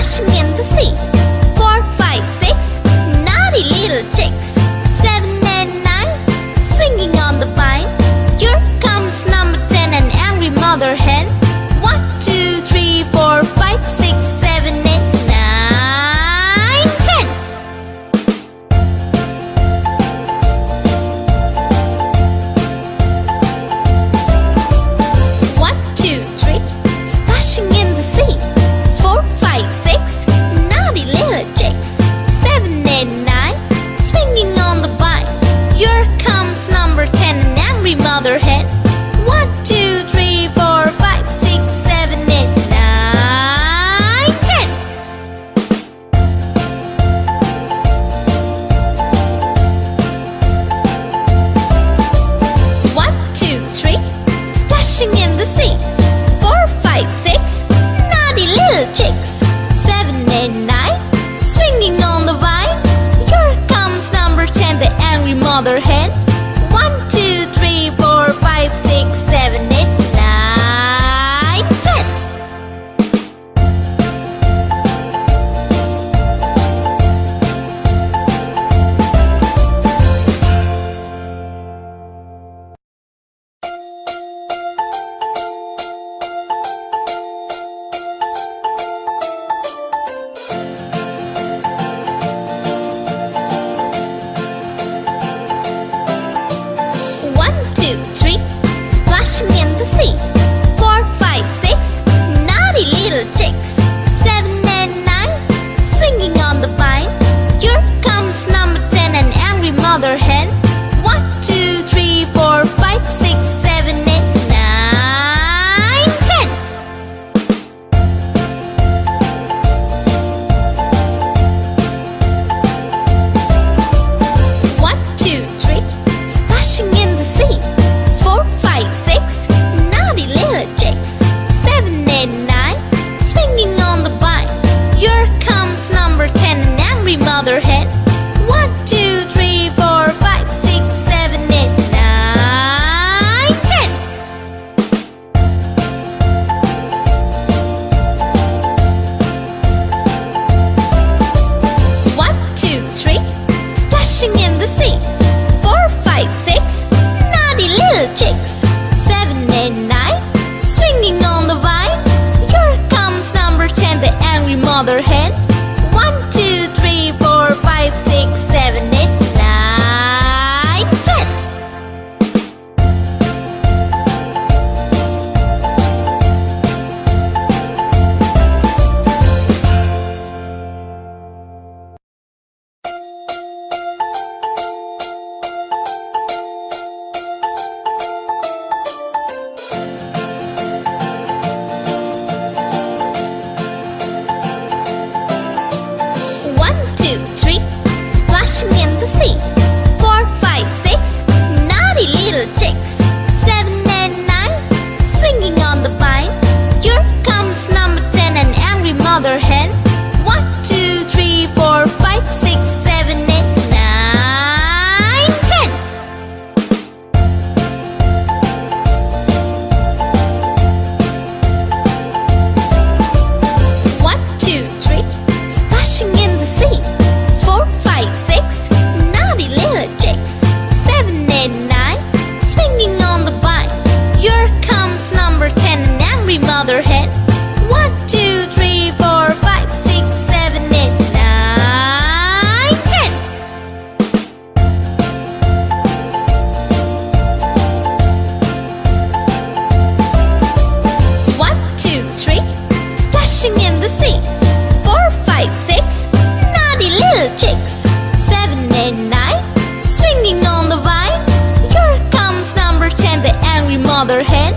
splashing in the sea. 4, 5, 6, naughty little chicks. 7 and 9, swinging on the vine. Here comes number 10, an angry mother hen. 1, 2, 3, 4, 5, 6, 7, 8, 9, 10. 1, 2, 3, splashing in the sea. 4, 5, 6, naughty little chicks. 7, 8, 9, swinging on the vine. Here comes number 10, an angry mother hen. 1, 2, 3, 4, 5, 6, 7, 8, 9, 10. 1, 2, 3, splashing in the sea. 4, 5, 6, naughty little chicks. 7, 8, 9, swinging on the vine. Here comes number 10, the angry mother hen. 1, 2, 3, 4, 5, 6, 7, 8, 9, 10. 1, 2, 3, splashing in the sea. 4, 5, 6, naughty little chicks. 7 and 9, swinging on the vine. Here comes number 10, an angry mother hen. 1, 2, 3, 4, 5, 6, 7, 8, 9, 10. 1, 2, 3, splashing in the sea. 4, 5, 6, naughty little chicks. 7, 8, 9, swinging on the vine. Here comes number 10, an angry mother hen. 1, 2, 3, 4, 5, 6, 7, 8, 9, 10. 1, 2, 3, splashing in the sea. 4, 5, 6, naughty little chicks. 7, 8, 9, swinging on the vine. Here comes number 10, the angry mother hen. 1, 2, 3, 4, 5, 6, 7, 8, 9, 10. 1, 2, 3, splashing in the sea. 4, 5, 6, naughty little chicks. 7 and 9, swinging on the vine. Here comes number 10, an angry mother hen. 1, 2, 3, 4, 5, 6, 7, 8, 9, 10. 1, 2, 3, splashing in the sea. 4, 5, 6, naughty little chicks. 7, 8, 9, swinging on the vine. Here comes number 10, an angry mother hen. 1, 2, 3, 4, 5, 6, 7, 8, 9, 10. 1, 2, 3, splashing in the sea. 4, 5, 6, naughty little chicks. 7, 8, 9, swinging on the vine. Here comes number 10, the angry mother hen.